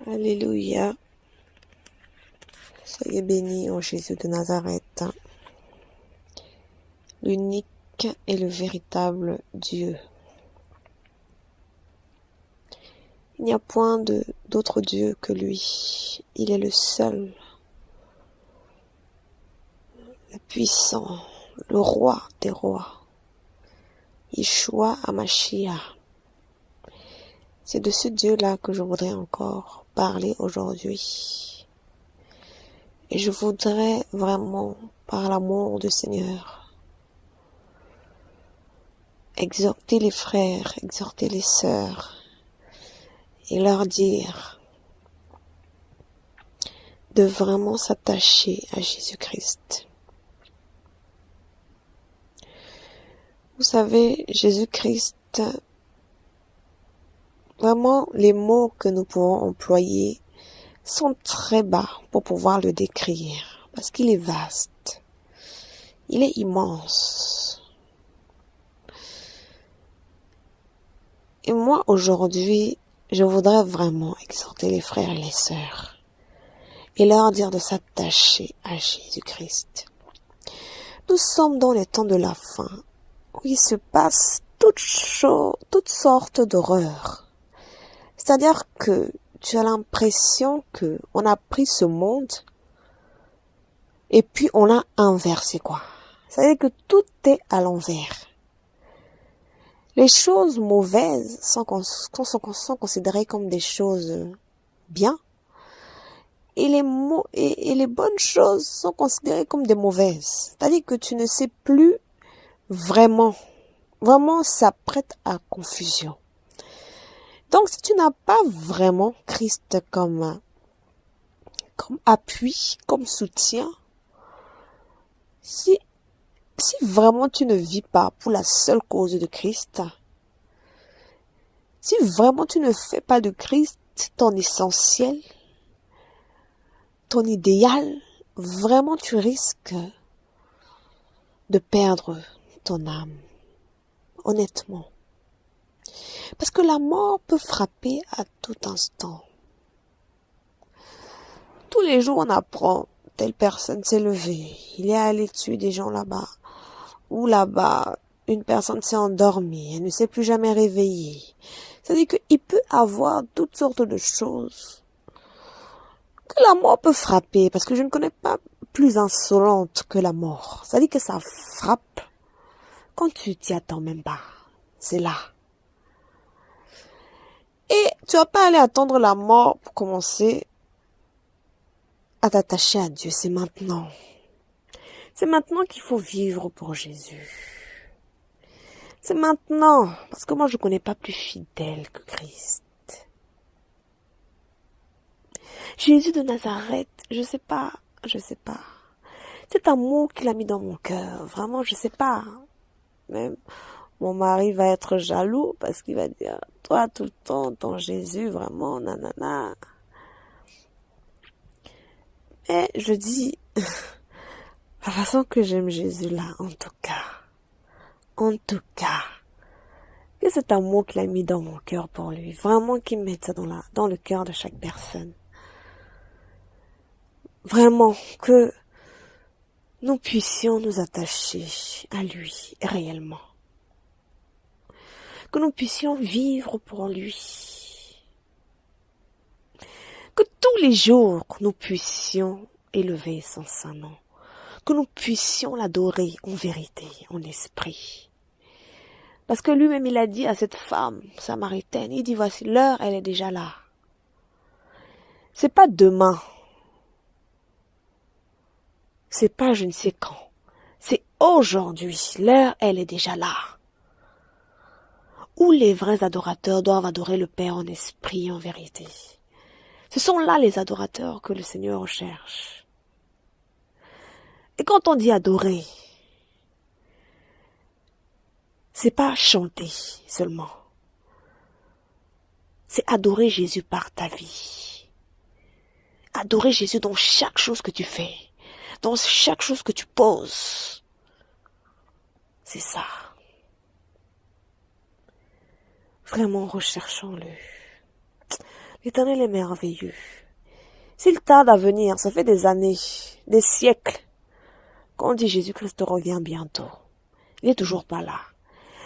Alléluia. Soyez bénis en Jésus de Nazareth, l'unique et le véritable Dieu. Il n'y a point d'autre Dieu que lui. Il est le seul, le puissant, le roi des rois. Yeshua HaMashiach. C'est de ce Dieu-là que je voudrais encore parler aujourd'hui. Et je voudrais vraiment, par l'amour du Seigneur, exhorter les frères, exhorter les sœurs, et leur dire de vraiment s'attacher à Jésus-Christ. Vous savez, Jésus-Christ, vraiment les mots que nous pouvons employer sont très bas pour pouvoir le décrire, parce qu'il est vaste, il est immense. Et moi aujourd'hui, je voudrais vraiment exhorter les frères et les sœurs et leur dire de s'attacher à Jésus-Christ. Nous sommes dans les temps de la fin où il se passe toutes sortes d'horreurs. C'est-à-dire que tu as l'impression que on a pris ce monde et puis on l'a inversé, quoi. C'est-à-dire que tout est à l'envers. Les choses mauvaises sont considérées comme des choses bien, et les bonnes choses sont considérées comme des mauvaises. C'est-à-dire que tu ne sais plus vraiment ça prête à confusion. Donc si tu n'as pas vraiment Christ comme appui, comme soutien, si vraiment tu ne vis pas pour la seule cause de Christ, si vraiment tu ne fais pas de Christ ton essentiel, ton idéal, vraiment tu risques de perdre ton âme, honnêtement. Parce que la mort peut frapper à tout instant. Tous les jours on apprend, telle personne s'est levée, il est allé tuer des gens là-bas, ou là-bas, une personne s'est endormie, elle ne s'est plus jamais réveillée. C'est-à-dire qu'il peut avoir toutes sortes de choses que la mort peut frapper, parce que je ne connais pas plus insolente que la mort. C'est-à-dire que ça frappe quand tu t'y attends même pas. C'est là. Et tu vas pas aller attendre la mort pour commencer à t'attacher à Dieu. C'est maintenant. C'est maintenant qu'il faut vivre pour Jésus. C'est maintenant, parce que moi je connais pas plus fidèle que Christ. Jésus de Nazareth, je sais pas. C'est un mot qu'il a mis dans mon cœur, vraiment je sais pas. Même mon mari va être jaloux parce qu'il va dire, toi tout le temps, ton Jésus, vraiment, nanana. Mais je dis, la façon que j'aime Jésus là, en tout cas, que c'est un mot qu'il a mis dans mon cœur pour lui. Vraiment qu'il mette ça dans le cœur de chaque personne. Vraiment que nous puissions nous attacher à lui réellement. Que nous puissions vivre pour lui. Que tous les jours nous puissions élever son saint nom. Que nous puissions l'adorer en vérité, en esprit. Parce que lui-même, il a dit à cette femme samaritaine, il dit, voici, l'heure, elle est déjà là. C'est pas demain. C'est pas je ne sais quand. C'est aujourd'hui. L'heure, elle est déjà là. Où les vrais adorateurs doivent adorer le Père en esprit et en vérité. Ce sont là les adorateurs que le Seigneur recherche. Et quand on dit adorer, c'est pas chanter seulement. C'est adorer Jésus par ta vie. Adorer Jésus dans chaque chose que tu fais. Dans chaque chose que tu poses. C'est ça. Vraiment recherchons-le. L'Éternel est merveilleux. S'il tarde à venir, ça fait des années, des siècles, qu'on dit Jésus-Christ revient bientôt. Il n'est toujours pas là.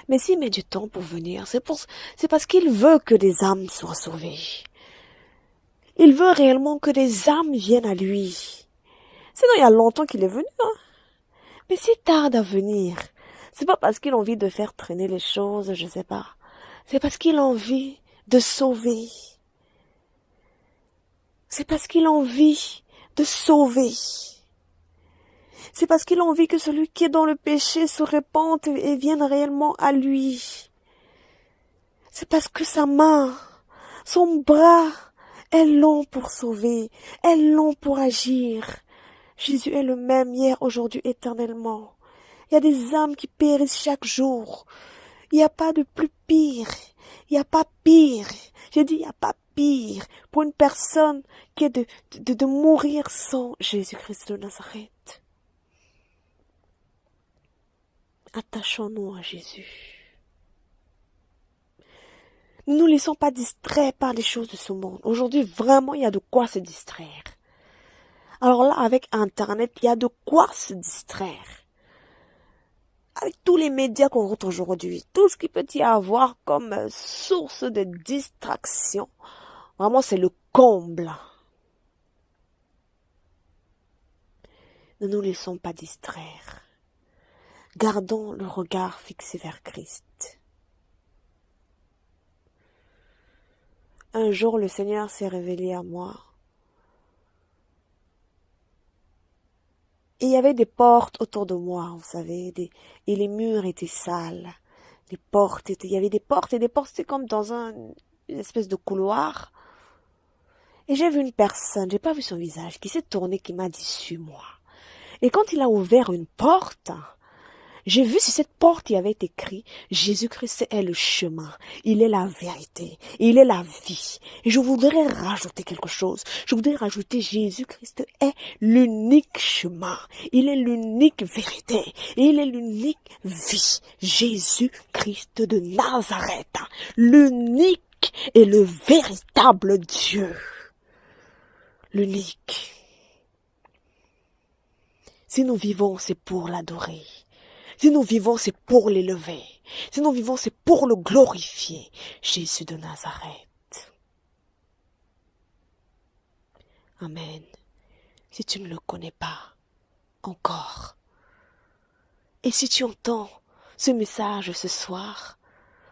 Mais s'il met du temps pour venir, c'est parce qu'il veut que des âmes soient sauvées. Il veut réellement que des âmes viennent à lui. Sinon, il y a longtemps qu'il est venu, hein. Mais s'il tarde à venir, c'est pas parce qu'il a envie de faire traîner les choses, je sais pas. C'est parce qu'il a envie de sauver. C'est parce qu'il a envie de sauver. C'est parce qu'il a envie que celui qui est dans le péché se répande et vienne réellement à lui. C'est parce que sa main, son bras est long pour sauver, est long pour agir. Jésus est le même hier, aujourd'hui, éternellement. Il y a des âmes qui périssent chaque jour. Il n'y a pas de plus pire. Il n'y a pas pire. J'ai dit, il n'y a pas pire pour une personne qui est de mourir sans Jésus-Christ de Nazareth. Attachons-nous à Jésus. Ne nous laissons pas distraire par les choses de ce monde. Aujourd'hui, vraiment, il y a de quoi se distraire. Alors là, avec Internet, il y a de quoi se distraire. Avec tous les médias qu'on rencontre aujourd'hui, tout ce qu'il peut y avoir comme source de distraction, vraiment, c'est le comble. Ne nous laissons pas distraire. Gardons le regard fixé vers Christ. Un jour, le Seigneur s'est révélé à moi. Et il y avait des portes autour de moi, vous savez, et les murs étaient sales. Il y avait des portes, et des portes, c'était comme dans une espèce de couloir. Et j'ai vu une personne, j'ai pas vu son visage, qui s'est tourné, qui m'a dit, suis-moi. Et quand il a ouvert une porte, j'ai vu sur cette porte, il y avait écrit, Jésus-Christ est le chemin, il est la vérité, il est la vie. Et je voudrais rajouter quelque chose. Je voudrais rajouter, Jésus-Christ est l'unique chemin, il est l'unique vérité, et il est l'unique vie. Jésus-Christ de Nazareth, l'unique et le véritable Dieu. L'unique. Si nous vivons, c'est pour l'adorer. Si nous vivons, c'est pour l'élever. Si nous vivons, c'est pour le glorifier. Jésus de Nazareth. Amen. Si tu ne le connais pas encore, et si tu entends ce message ce soir,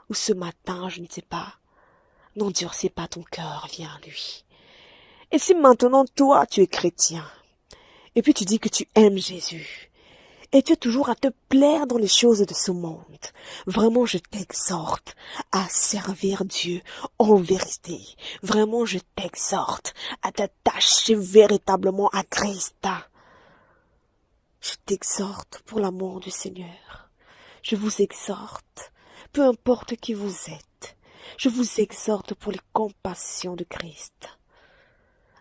ou ce matin, je ne sais pas, n'endurcis pas ton cœur, viens à lui. Et si maintenant, toi, tu es chrétien, et puis tu dis que tu aimes Jésus, et tu es toujours à te plaire dans les choses de ce monde. Vraiment, je t'exhorte à servir Dieu en vérité. Vraiment, je t'exhorte à t'attacher véritablement à Christ. Je t'exhorte pour l'amour du Seigneur. Je vous exhorte, peu importe qui vous êtes. Je vous exhorte pour les compassions de Christ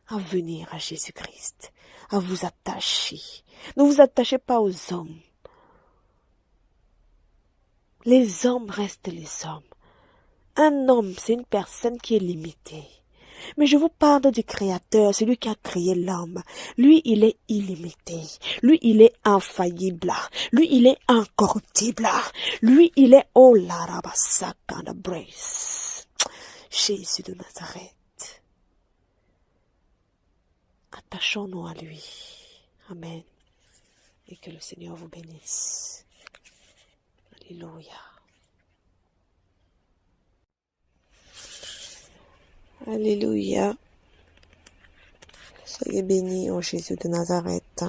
à venir à Jésus-Christ, à vous attacher. Ne vous attachez pas aux hommes. Les hommes restent les hommes. Un homme, c'est une personne qui est limitée. Mais je vous parle du Créateur, celui qui a créé l'homme. Lui, il est illimité. Lui, il est infaillible. Lui, il est incorruptible. Lui, il est Jésus de Nazareth. Attachons-nous à lui. Amen. Et que le Seigneur vous bénisse. Alléluia. Alléluia. Soyez bénis en Jésus de Nazareth,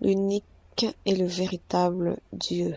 l'unique et le véritable Dieu.